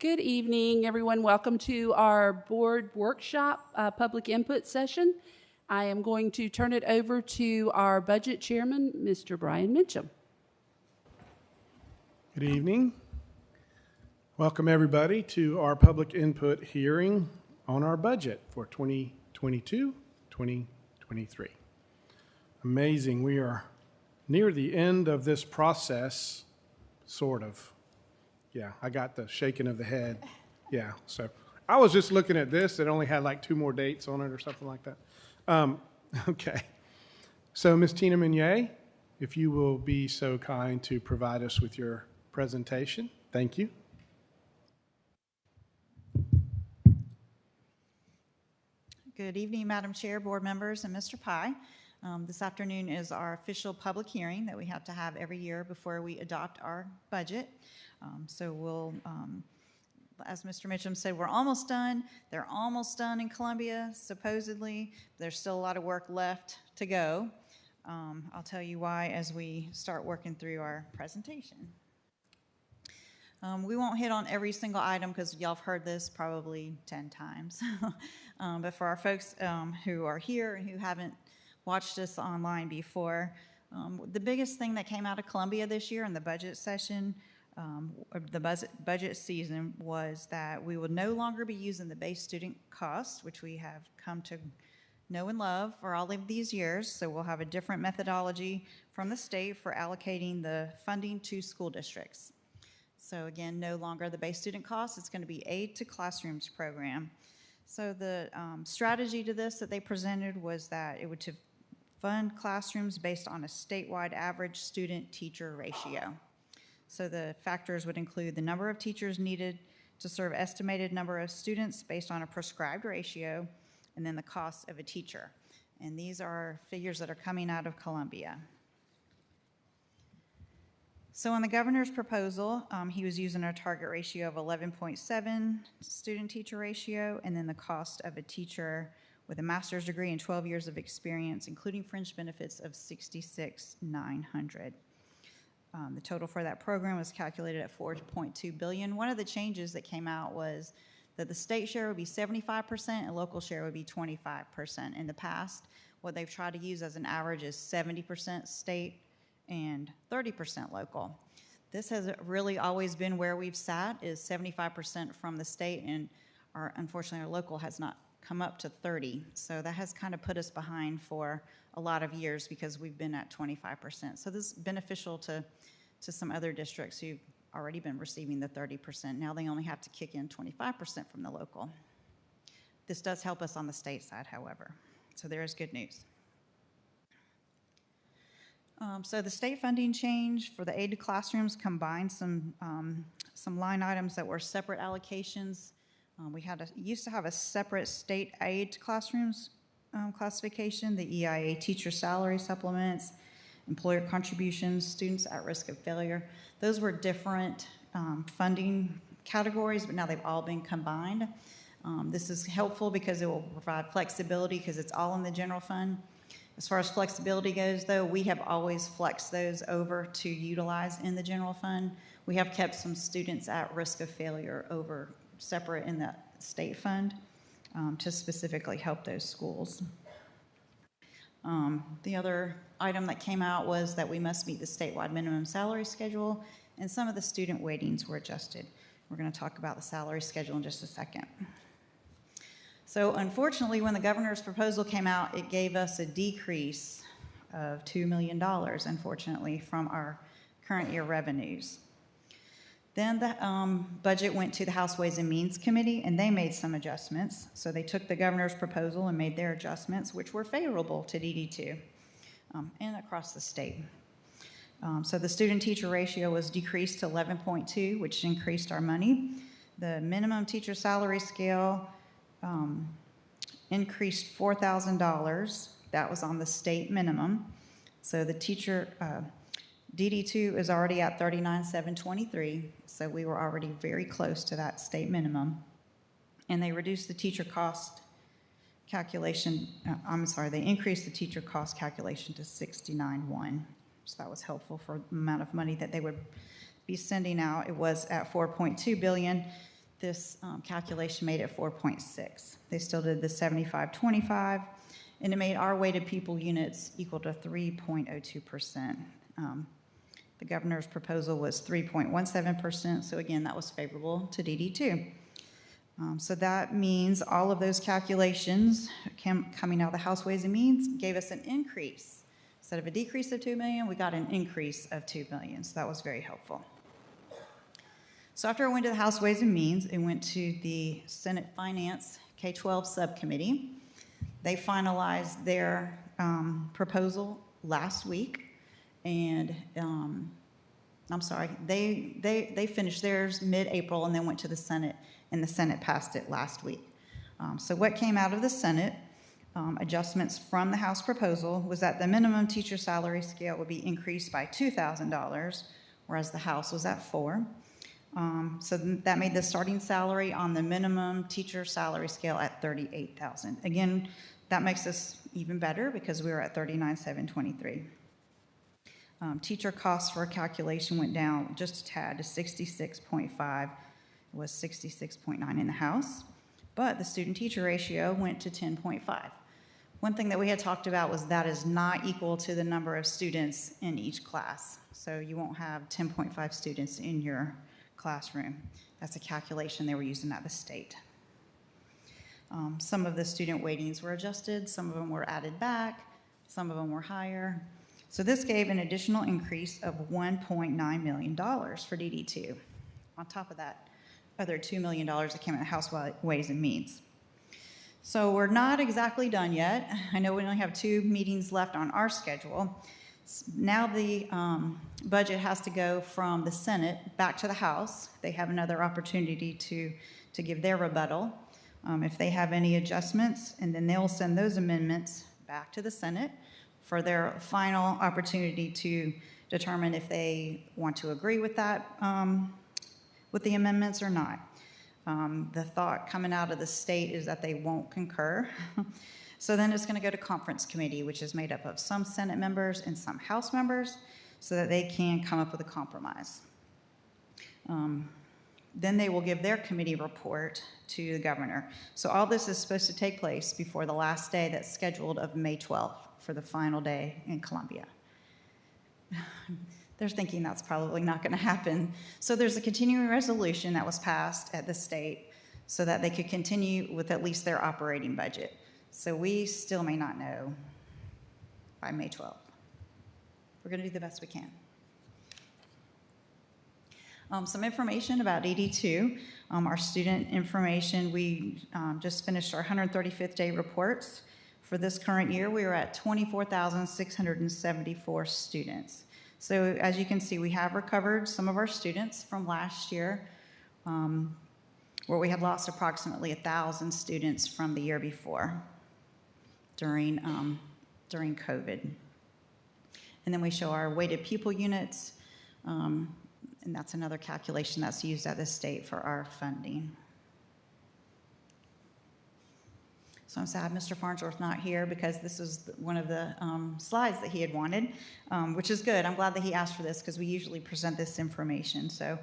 Good evening, everyone. Welcome to our board workshop public input session. I am going to turn it over to our budget chairman, Mr. Brian Mitchum. Good evening. Welcome everybody to our public input hearing on our budget for 2022-2023. Amazing. We are near the end of this process, sort of. Yeah, I got the shaking of the head. Yeah, so I was just looking at this. It only had like 2 more dates on it or something like that. Okay. So, Ms. Tina Meunier, if you will be so kind to provide us with your presentation. Thank you. Good evening, Madam Chair, board members, and Mr. Pye. This afternoon is our official public hearing that we have to have every year before we adopt our budget. So we'll, as Mr. Mitchum said, we're almost done. They're almost done in Columbia, supposedly. There's still a lot of work left to go. I'll tell you why as we start working through our presentation. We won't hit on every single item because y'all have heard this probably 10 times. But for our folks who are here and who haven't watched us online before, the biggest thing that came out of Columbia this year in the budget session, the budget season, was that we will no longer be using the base student costs, which we have come to know and love for all of these years. So we'll have a different methodology from the state for allocating the funding to school districts. So again, no longer the base student costs. It's going to be aid to classrooms program. So the strategy to this that they presented was that it would to fund classrooms based on a statewide average student-teacher ratio. So the factors would include the number of teachers needed to serve estimated number of students based on a prescribed ratio, and then the cost of a teacher. And these are figures that are coming out of Columbia. So on the governor's proposal, he was using a target ratio of 11.7 student-teacher ratio, and then the cost of a teacher with a master's degree and 12 years of experience, including fringe benefits, of $66,900. The total for that program was calculated at $4.2 billion. One of the changes that came out was that the state share would be 75% and local share would be 25%. In the past, what they've tried to use as an average is 70% state and 30% local. This has really always been where we've sat, is 75% from the state, and unfortunately our local has not come up to 30. So that has kind of put us behind for a lot of years because we've been at 25%. So this is beneficial to some other districts who've already been receiving the 30%. Now they only have to kick in 25% from the local. This does help us on the state side, however. So there is good news. So the state funding change for the aid to classrooms combined some line items that were separate allocations. We used to have a separate state aid to classrooms classification, the EIA teacher salary supplements, employer contributions, students at risk of failure. Those were different funding categories, but now they've all been combined. This is helpful because it will provide flexibility because it's all in the general fund. As far as flexibility goes, though, we have always flexed those over to utilize in the general fund. We have kept some students at risk of failure over separate in the state fund to specifically help those schools. The other item that came out was that we must meet the statewide minimum salary schedule, and some of the student weightings were adjusted. We're going to talk about the salary schedule in just a second. So unfortunately, when the governor's proposal came out, it gave us a decrease of $2 million, unfortunately, from our current year revenues. Then the budget went to the House Ways and Means Committee, and they made some adjustments. So they took the governor's proposal and made their adjustments, which were favorable to DD2 and across the state. So the student-teacher ratio was decreased to 11.2, which increased our money. The minimum teacher salary scale increased $4,000. That was on the state minimum. So the teacher, DD2 is already at $39,723, so we were already very close to that state minimum. And they reduced the teacher cost calculation, they increased the teacher cost calculation to $69,100. So that was helpful for the amount of money that they would be sending out. It was at $4.2 billion. this calculation made it 4.6. They still did the 75-25, and it made our weighted pupil units equal to 3.02%. The governor's proposal was 3.17%, so again, that was favorable to DD2. So that means all of those calculations coming out of the House Ways and Means gave us an increase. Instead of a decrease of $2 million, we got an increase of $2 million, so that was very helpful. So after I went to the House Ways and Means, it went to the Senate Finance K-12 Subcommittee. They finalized their proposal last week, and I'm sorry, they finished theirs mid-April and then went to the Senate, and the Senate passed it last week. So what came out of the Senate, adjustments from the House proposal, was that the minimum teacher salary scale would be increased by $2,000, whereas the House was at $4,000. So that made the starting salary on the minimum teacher salary scale at $38,000. Again, that makes us even better because we were at $39,723. Teacher costs for calculation went down just a tad to 66.5. It was 66.9 in the House, but the student-teacher ratio went to 10.5. One thing that we had talked about was that is not equal to the number of students in each class. So you won't have 10.5 students in your classroom. That's a calculation they were using at the state. Some of the student weightings were adjusted, some of them were added back, some of them were higher. So this gave an additional increase of $1.9 million for DD2. On top of that, other $2 million that came in the House Ways and Means. So we're not exactly done yet. I know we only have 2 meetings left on our schedule. Now the budget has to go from the Senate back to the House. They have another opportunity to give their rebuttal if they have any adjustments, and then they'll send those amendments back to the Senate for their final opportunity to determine if they want to agree with that, with the amendments or not. The thought coming out of the state is that they won't concur. So then it's going to go to conference committee, which is made up of some Senate members and some House members, so that they can come up with a compromise. Then they will give their committee report to the governor. So all this is supposed to take place before the last day that's scheduled of May 12th for the final day in Columbia. They're thinking that's probably not going to happen. So there's a continuing resolution that was passed at the state so that they could continue with at least their operating budget. So we still may not know by May 12th. We're going to do the best we can. Some information about DD2. Our student information, we just finished our 135th day reports. For this current year, we are at 24,674 students. So as you can see, we have recovered some of our students from last year, where we had lost approximately 1,000 students from the year before during COVID. And then we show our weighted pupil units, and that's another calculation that's used at the state for our funding. So I'm sad Mr. Farnsworth not here because this was one of the slides that he had wanted, which is good. I'm glad that he asked for this because we usually present this information. So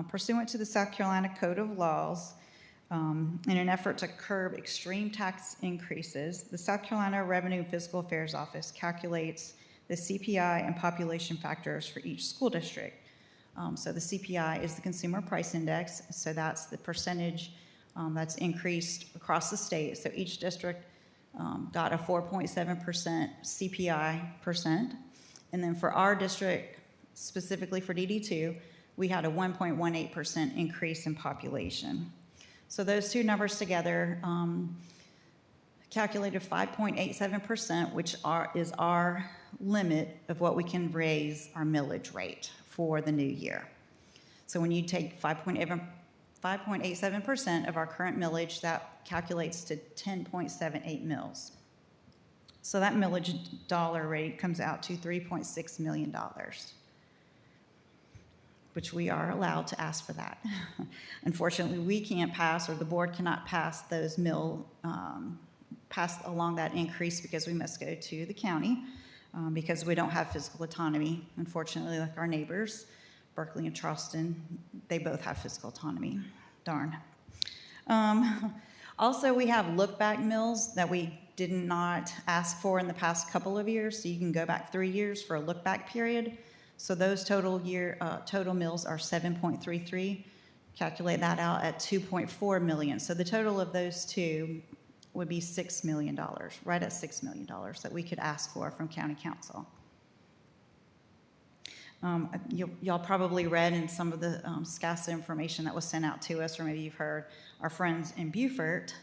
pursuant to the South Carolina Code of Laws, in an effort to curb extreme tax increases, the South Carolina Revenue and Fiscal Affairs Office calculates the CPI and population factors for each school district. So the CPI is the Consumer Price Index, so that's the percentage that's increased across the state. So each district got a 4.7% CPI percent. And then for our district, specifically for DD2, we had a 1.18% increase in population. So those two numbers together calculated 5.87%, which is our limit of what we can raise our millage rate for the new year. So when you take 5.87% of our current millage, that calculates to 10.78 mils. So that millage dollar rate comes out to $3.6 million, which we are allowed to ask for that. Unfortunately, we can't pass, or the board cannot pass those pass along that increase because we must go to the county because we don't have fiscal autonomy. Unfortunately, like our neighbors, Berkeley and Charleston, they both have fiscal autonomy. Darn. Also, we have look-back mills that we did not ask for in the past couple of years, so you can go back 3 years for a look-back period. So those total mills are 7.33. Calculate that out at 2.4 million. So the total of those two would be $6 million, right at $6 million that we could ask for from county council. Y'all probably read in some of the SCASA information that was sent out to us, or maybe you've heard, our friends in Beaufort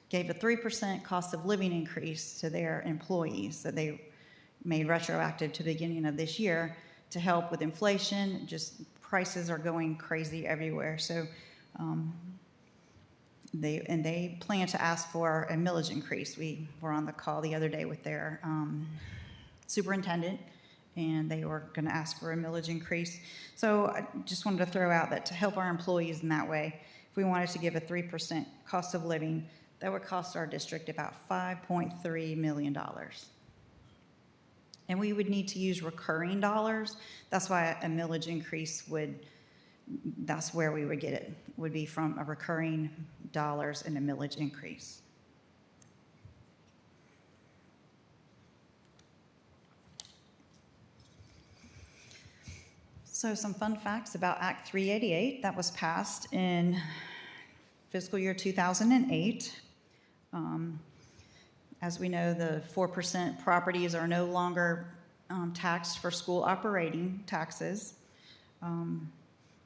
gave a 3% cost of living increase to their employees that they made retroactive to the beginning of this year to help with inflation. Just prices are going crazy everywhere. So they plan to ask for a millage increase. We were on the call the other day with their superintendent, and they were going to ask for a millage increase. So I just wanted to throw out that to help our employees in that way, if we wanted to give a 3% cost of living, that would cost our district about $5.3 million. And we would need to use recurring dollars. That's why a millage increase that's where we would get it, would be from a recurring dollars and a millage increase. So some fun facts about Act 388 that was passed in fiscal year 2008. As we know, the 4% properties are no longer taxed for school operating taxes.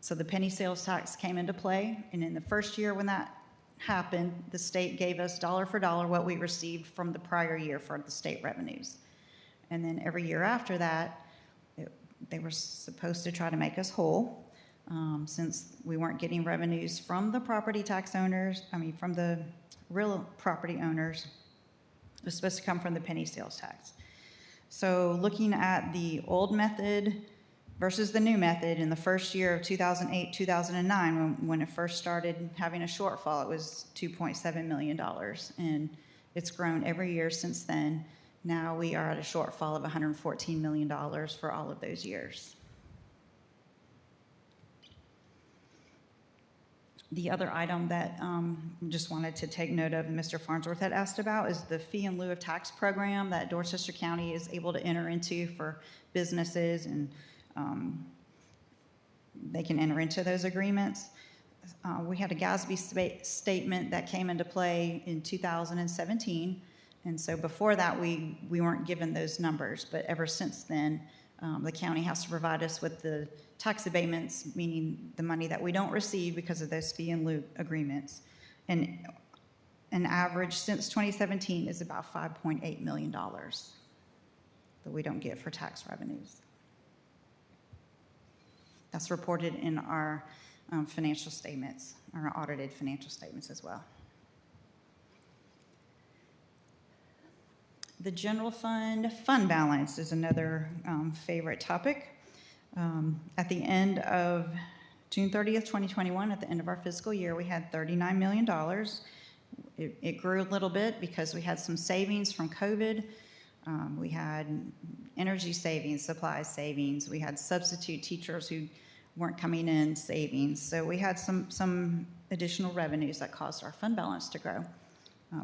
So the penny sales tax came into play, and in the first year when that happened, the state gave us dollar for dollar what we received from the prior year for the state revenues. And then every year after that, they were supposed to try to make us whole, since we weren't getting revenues from the property tax owners, from the real property owners. It was supposed to come from the penny sales tax. So looking at the old method versus the new method, in the first year of 2008, 2009, when it first started having a shortfall, it was $2.7 million. And it's grown every year since then. Now we are at a shortfall of $114 million for all of those years. The other item that just wanted to take note of, Mr. Farnsworth had asked about, is the fee in lieu of tax program that Dorchester County is able to enter into for businesses, and they can enter into those agreements. We had a GASB statement that came into play in 2017, and so before that we weren't given those numbers, but ever since then the county has to provide us with the tax abatements, meaning the money that we don't receive because of those fee in lieu agreements. And an average since 2017 is about $5.8 million that we don't get for tax revenues. That's reported in our financial statements, our audited financial statements as well. The general fund balance is another favorite topic. At the end of June 30th, 2021, at the end of our fiscal year, we had $39 million. It grew a little bit because we had some savings from COVID. We had energy savings, supplies savings. We had substitute teachers who weren't coming in savings. So we had some additional revenues that caused our fund balance to grow,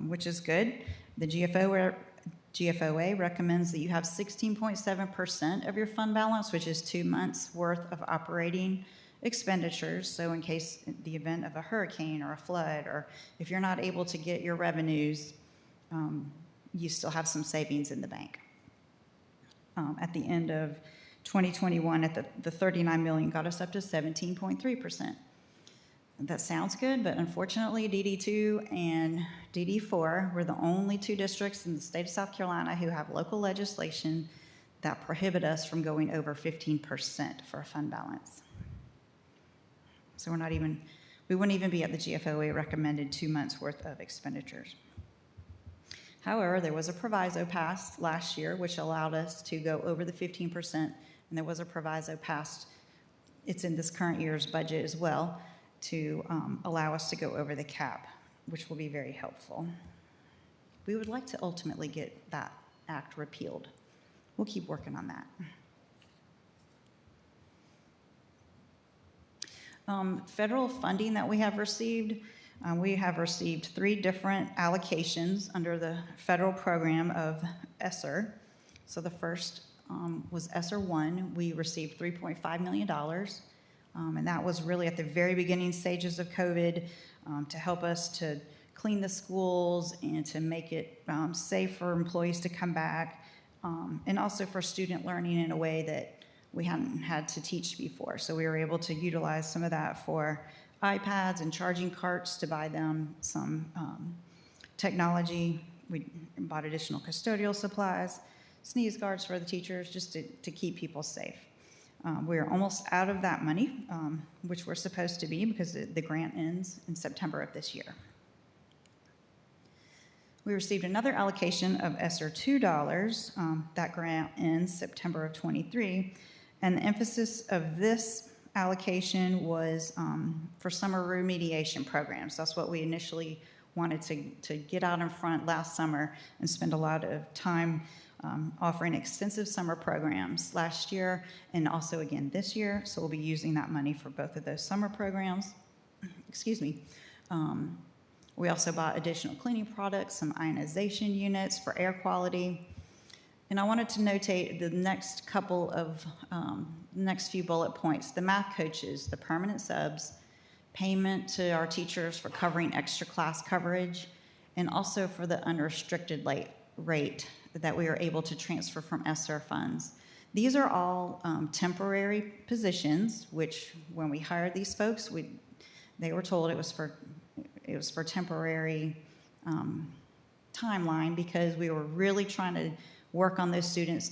which is good. The GFOA recommends that you have 16.7% of your fund balance, which is 2 months worth of operating expenditures. So in case the event of a hurricane or a flood, or if you're not able to get your revenues, you still have some savings in the bank. At the end of 2021, at the 39 million got us up to 17.3%. That sounds good, but unfortunately, DD2 and DD4 were the only two districts in the state of South Carolina who have local legislation that prohibit us from going over 15% for a fund balance. So we wouldn't even be at the GFOA recommended 2 months worth of expenditures. However, there was a proviso passed last year which allowed us to go over the 15%, and there was a proviso passed, it's in this current year's budget as well, to allow us to go over the cap, which will be very helpful. We would like to ultimately get that act repealed. We'll keep working on that. Federal funding that we have received 3 different allocations under the federal program of ESSER. So the first was ESSER 1. We received $3.5 million, and that was really at the very beginning stages of COVID to help us to clean the schools and to make it safe for employees to come back, and also for student learning in a way that we hadn't had to teach before. So we were able to utilize some of that for iPads and charging carts to buy them some technology. We bought additional custodial supplies, sneeze guards for the teachers, just to keep people safe. We're almost out of that money, which we're supposed to be because the grant ends in September of this year. We received another allocation of ESSER $2. That grant ends September of 23. And the emphasis of this allocation was for summer remediation programs. That's what we initially wanted to get out in front last summer and spend a lot of time offering extensive summer programs last year and also again this year. So we'll be using that money for both of those summer programs. Excuse me. We also bought additional cleaning products, some ionization units for air quality. And I wanted to notate the next next few bullet points: the math coaches, the permanent subs, payment to our teachers for covering extra class coverage, and also for the unrestricted rate that we were able to transfer from ESSER funds. These are all temporary positions, which when we hired these folks, they were told it was for temporary timeline because we were really trying to work on those students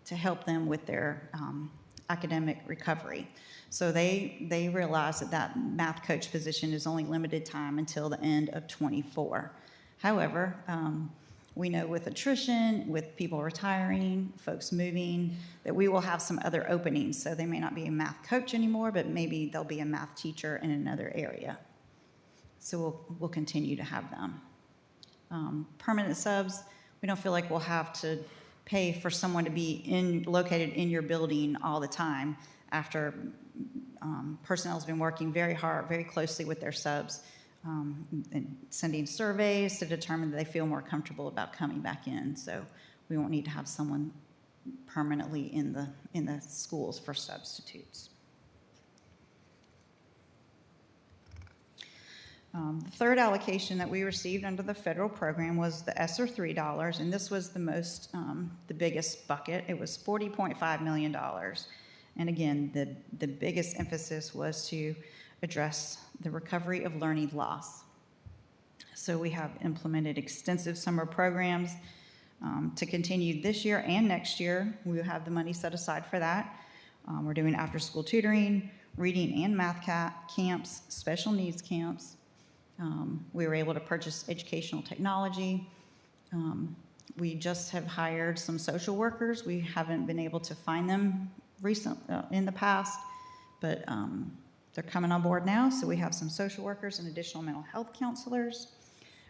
to help them with their academic recovery. So they realized that math coach position is only limited time until the end of 24. However, we know with attrition, with people retiring, folks moving, that we will have some other openings. So they may not be a math coach anymore, but maybe they'll be a math teacher in another area. So we'll continue to have them. Permanent subs, we don't feel like we'll have to pay for someone to be located in your building all the time after personnel has been working very hard, very closely with their subs, and sending surveys to determine that they feel more comfortable about coming back in. So we won't need to have someone permanently in the schools for substitutes. The third allocation that we received under the federal program was the ESSER $3, and this was the biggest bucket. It was $40.5 million. And again, the biggest emphasis was to address the recovery of learning loss. So we have implemented extensive summer programs to continue this year and next year. We will have the money set aside for that. We're doing after-school tutoring, reading and math camps, special needs camps. We were able to purchase educational technology. We just have hired some social workers. We haven't been able to find them in the past, but they're coming on board now. So we have some social workers and additional mental health counselors.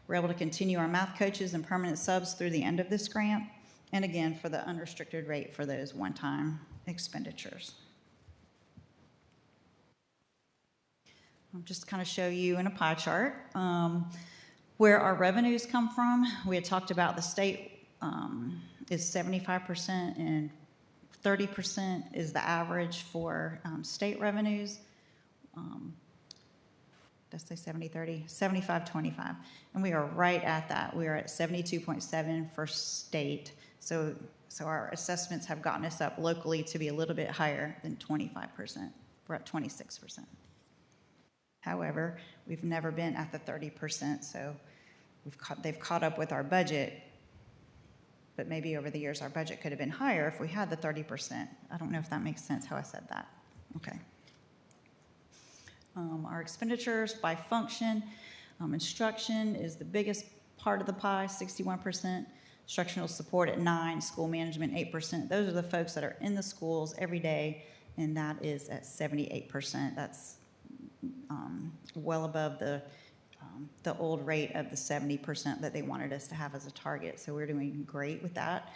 We're able to continue our math coaches and permanent subs through the end of this grant, and again for the unrestricted rate for those one-time expenditures. I'll just kind of show you in a pie chart where our revenues come from. We had talked about the state is 75% and 30% is the average for state revenues. Did I say 70-30? 75-25. And we are right at that. We are at 72.7 for state. So our assessments have gotten us up locally to be a little bit higher than 25%. We're at 26%. However, we've never been at the 30%, so they've caught up with our budget, but maybe over the years our budget could have been higher if we had the 30%. I don't know if that makes sense how I said that. Okay. Our expenditures by function, instruction is the biggest part of the pie, 61%, instructional support at 9%, school management 8%. Those are the folks that are in the schools every day, and that is at 78%. That's well above the old rate of the 70% that they wanted us to have as a target. So we're doing great with that.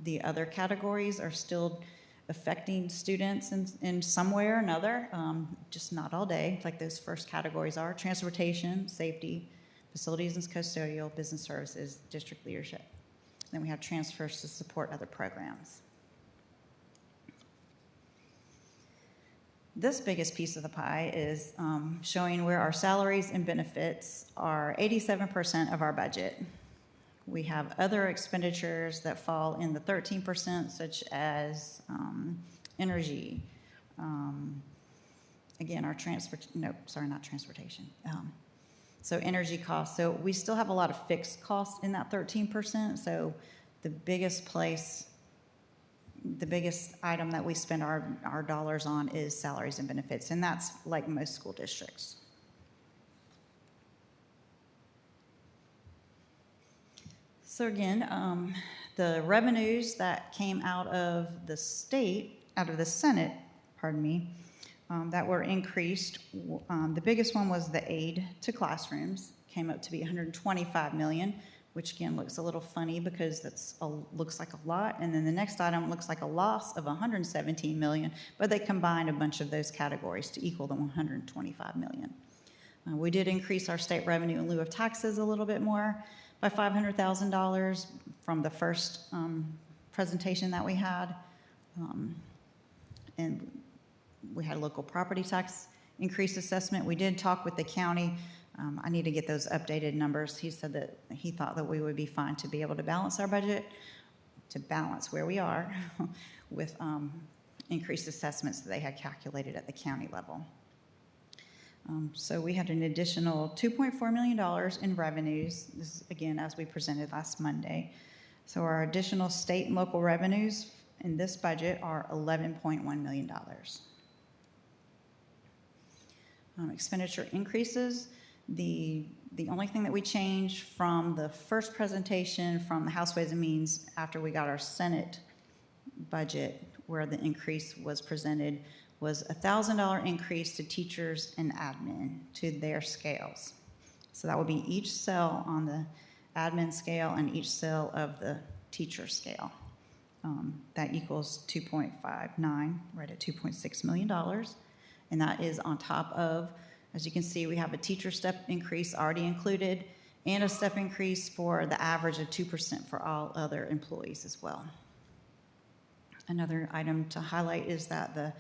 The other categories are still affecting students in some way or another, just not all day, like those first categories are: transportation, safety, facilities and custodial, business services, district leadership. Then we have transfers to support other programs. This biggest piece of the pie is showing where our salaries and benefits are 87% of our budget. We have other expenditures that fall in the 13%, such as energy. Again, our not transportation. So energy costs. So we still have a lot of fixed costs in that 13%. So the biggest item that we spend our dollars on is salaries and benefits, and that's like most school districts. So again, the revenues that came out of the Senate, that were increased, the biggest one was the aid to classrooms, came up to be $125 million, which again looks a little funny because looks like a lot, and then the next item looks like a loss of $117 million, but they combined a bunch of those categories to equal the $125 million. We did increase our state revenue in lieu of taxes a little bit more by $500,000 from the first presentation that we had, and we had a local property tax increase assessment. We did talk with the county. I need to get those updated numbers. He said that he thought that we would be fine to be able to balance our budget, to balance where we are with increased assessments that they had calculated at the county level. So we had an additional $2.4 million in revenues, this is, again, as we presented last Monday. So our additional state and local revenues in this budget are $11.1 million. Expenditure increases. The only thing that we changed from the first presentation from the House Ways and Means after we got our Senate budget, where the increase was presented, was a $1,000 increase to teachers and admin to their scales. So that would be each cell on the admin scale and each cell of the teacher scale. That equals 2.59, right at $2.6 million. And that is on top of, as you can see, we have a teacher step increase already included and a step increase for the average of 2% for all other employees as well. Another item to highlight is that the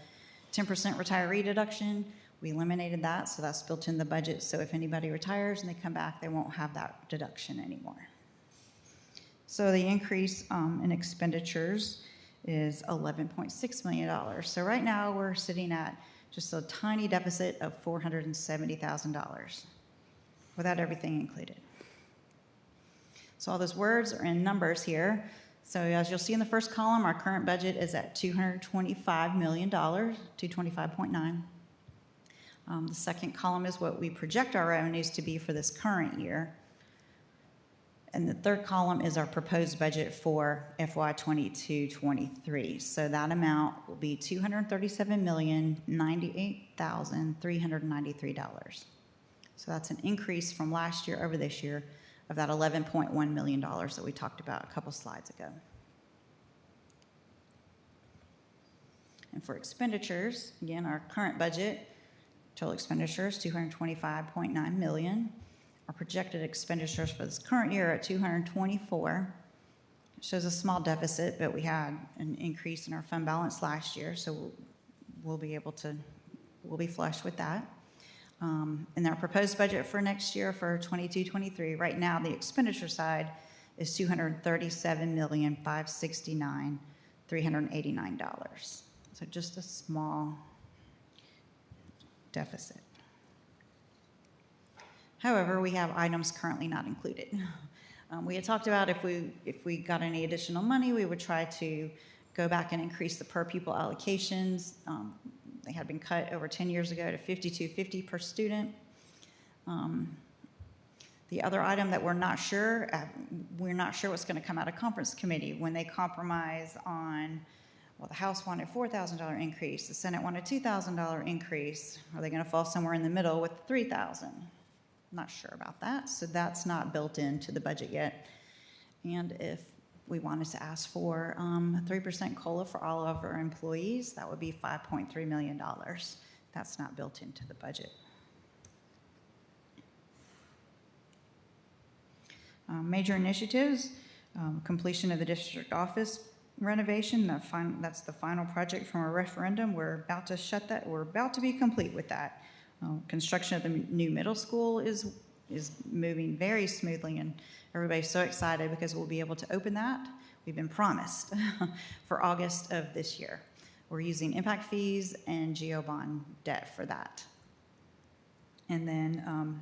10% retiree deduction, we eliminated that, so that's built in the budget. So if anybody retires and they come back, they won't have that deduction anymore. So the increase in expenditures is $11.6 million. So right now we're sitting at just a tiny deficit of $470,000 without everything included. So all those words are in numbers here. So as you'll see in the first column, our current budget is at $225 million, $225.9. The second column is what we project our revenues to be for this current year. And the third column is our proposed budget for FY 22-23. So that amount will be $237,098,393. So that's an increase from last year over this year of that $11.1 million that we talked about a couple slides ago. And for expenditures, again, our current budget, total expenditures, $225.9 million. Our projected expenditures for this current year are at $224. It shows a small deficit, but we had an increase in our fund balance last year, so we'll be flush with that. And our proposed budget for next year for 22-23, right now the expenditure side is $237,569,389. So just a small deficit. However, we have items currently not included. We had talked about if we got any additional money, we would try to go back and increase the per pupil allocations. They had been cut over 10 years ago to $52.50 per student. The other item that we're not sure what's going to come out of conference committee when they compromise on, well, the House wanted $4,000 increase, the Senate wanted $2,000 increase. Are they going to fall somewhere in the middle with $3,000? Not sure about that, so that's not built into the budget yet. And if we wanted to ask for a 3% COLA for all of our employees. That would be $5.3 million. That's not built into the budget. Major initiatives, completion of the district office renovation. That's the final project from our referendum. We're about to shut that. We're about to be complete with that. Construction of the new middle school is moving very smoothly, and everybody's so excited because we'll be able to open that. We've been promised for August of this year. We're using impact fees and GeoBond debt for that. And then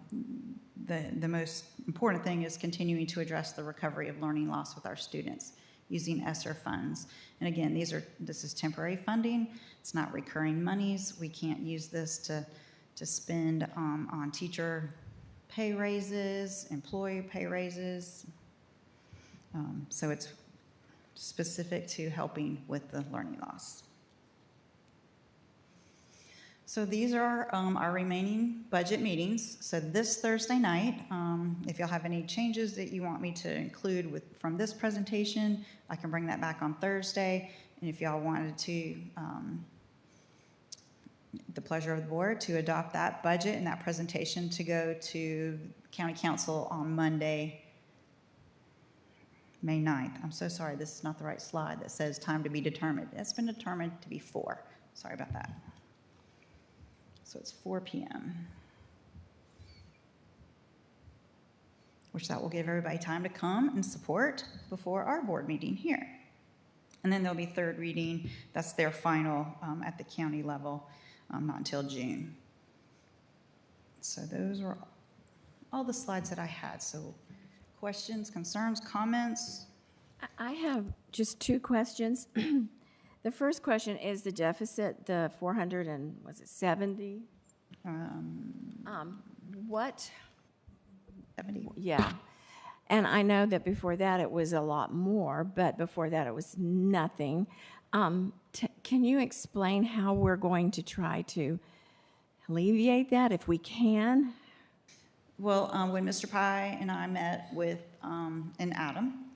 the most important thing is continuing to address the recovery of learning loss with our students using ESSER funds. And again, this is temporary funding. It's not recurring monies. We can't use this to spend on teacher pay raises, employee pay raises. So it's specific to helping with the learning loss. So these are our remaining budget meetings. So this Thursday night, if y'all have any changes that you want me to include from this presentation, I can bring that back on Thursday. And if y'all wanted to, the pleasure of the board to adopt that budget and that presentation to go to County Council on Monday, May 9th. I'm so sorry, this is not the right slide that says time to be determined. It's been determined to be 4. Sorry about that. So it's 4 p.m., which that will give everybody time to come and support before our board meeting here. And then there'll be third reading. That's their final at the county level, not until June. So those were all the slides that I had. So questions, concerns, comments? I have just 2 questions. The first question is the deficit, the 470? What? 70. Yeah. And I know that before that it was a lot more, but before that it was nothing. Can you explain how we're going to try to alleviate that if we can? Well, when Mr. Pye and I met with, and Adam,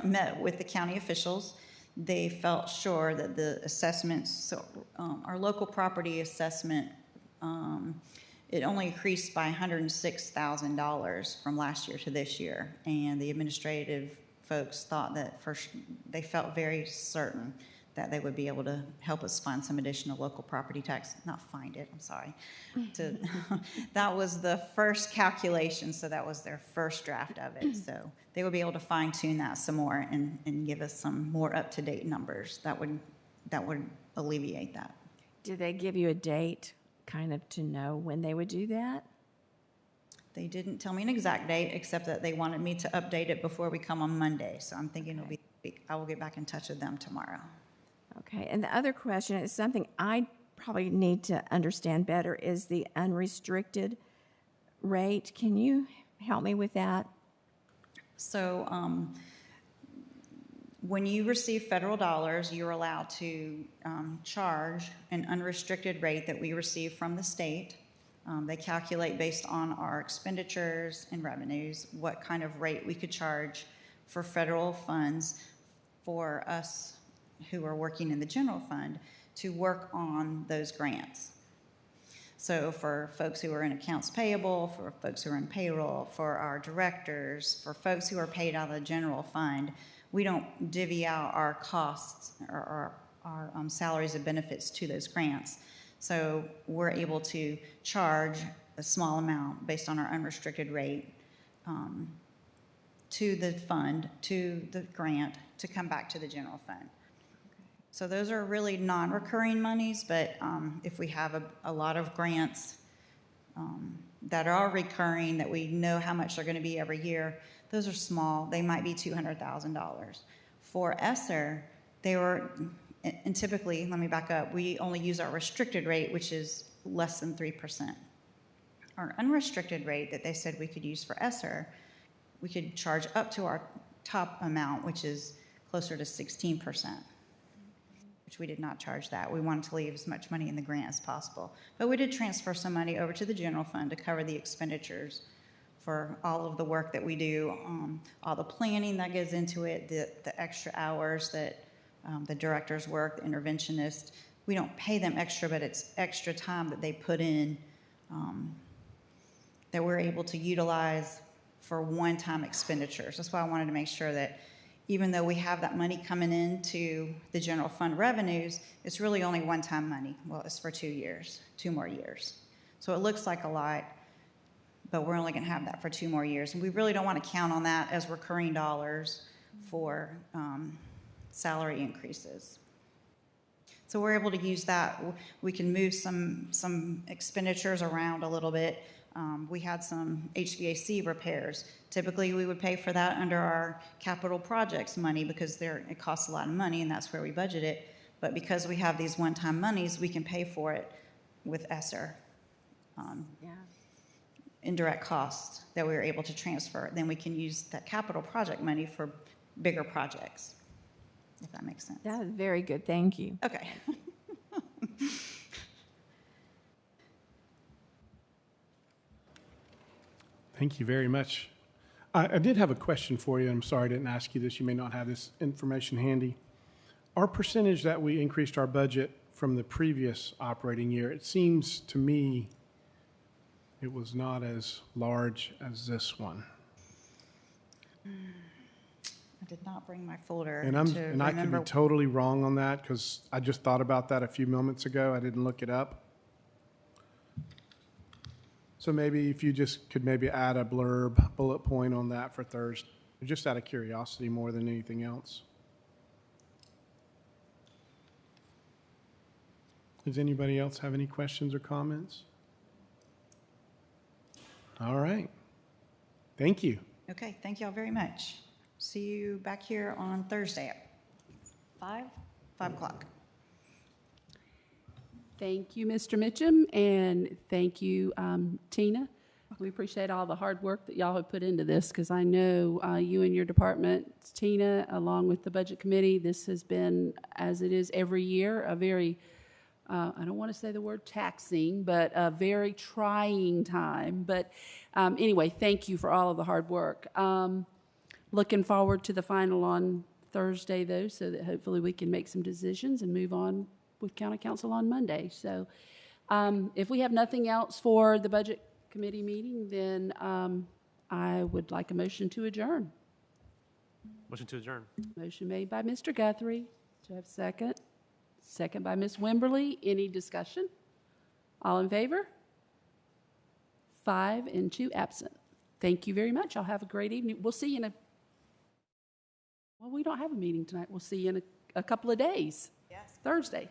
met with the county officials, they felt sure that the assessments, so our local property assessment, it only increased by $106,000 from last year to this year. And the administrative folks thought that they felt very certain that they would be able to help us find some additional local property tax, not find it, I'm sorry. That was the first calculation, so that was their first draft of it. So they would be able to fine tune that some more and give us some more up-to-date numbers that would alleviate that. Did they give you a date kind of to know when they would do that? They didn't tell me an exact date, except that they wanted me to update it before we come on Monday. So I'm thinking I will get back in touch with them tomorrow. Okay, and the other question is something I probably need to understand better is the unrestricted rate. Can you help me with that? So when you receive federal dollars, you're allowed to charge an unrestricted rate that we receive from the state. They calculate based on our expenditures and revenues what kind of rate we could charge for federal funds for us who are working in the general fund to work on those grants. So for folks who are in accounts payable, for folks who are in payroll, for our directors, for folks who are paid out of the general fund, we don't divvy out our costs or our salaries and benefits to those grants. So we're able to charge a small amount based on our unrestricted rate to the fund, to the grant, to come back to the general fund. So those are really non-recurring monies, but if we have a lot of grants that are recurring, that we know how much they're going to be every year, those are small. They might be $200,000. For ESSER, they were, and typically, let me back up, we only use our restricted rate, which is less than 3%. Our unrestricted rate that they said we could use for ESSER, we could charge up to our top amount, which is closer to 16%. Which we did not charge that. We wanted to leave as much money in the grant as possible. But we did transfer some money over to the general fund to cover the expenditures for all of the work that we do, all the planning that goes into it, the extra hours that the directors work, the interventionists. We don't pay them extra, but it's extra time that they put in that we're able to utilize for one-time expenditures. That's why I wanted to make sure that even though we have that money coming into the general fund revenues, it's really only one-time money. Well, it's for 2 years, 2 more years. So it looks like a lot, but we're only going to have that for 2 more years. And we really don't want to count on that as recurring dollars for salary increases. So we're able to use that. We can move some expenditures around a little bit. We had some HVAC repairs. Typically, we would pay for that under our capital projects money because it costs a lot of money, and that's where we budget it. But because we have these one-time monies, we can pay for it with ESSER. Indirect costs that we were able to transfer. Then we can use that capital project money for bigger projects, if that makes sense. That is very good. Thank you. Okay. Thank you very much. I did have a question for you. I'm sorry I didn't ask you this. You may not have this information handy. Our percentage that we increased our budget from the previous operating year, it seems to me it was not as large as this one. I did not bring my folder And I could be totally wrong on that because I just thought about that a few moments ago. I didn't look it up. So maybe if you just could maybe add a bullet point on that for Thursday, just out of curiosity more than anything else. Does anybody else have any questions or comments? All right. Thank you. Okay, thank y'all very much. See you back here on Thursday at 5 o'clock. Thank you, Mr. Mitchum, and thank you, Tina. We appreciate all the hard work that y'all have put into this because I know you and your department, Tina, along with the budget committee, this has been, as it is every year, a very, I don't want to say the word taxing, but a very trying time. But anyway, thank you for all of the hard work. Looking forward to the final on Thursday, though, so that hopefully we can make some decisions and move on with county council on Monday. So if we have nothing else for the budget committee meeting, then I would like a motion to adjourn. Motion to adjourn. Motion made by Mr. Guthrie. Do I have a second? Second by Ms. Wimberly. Any discussion? All in favor? 5 and 2 absent. Thank you very much. I'll have a great evening. We'll see you in well, we don't have a meeting tonight. We'll see you in a couple of days. Yes. Thursday.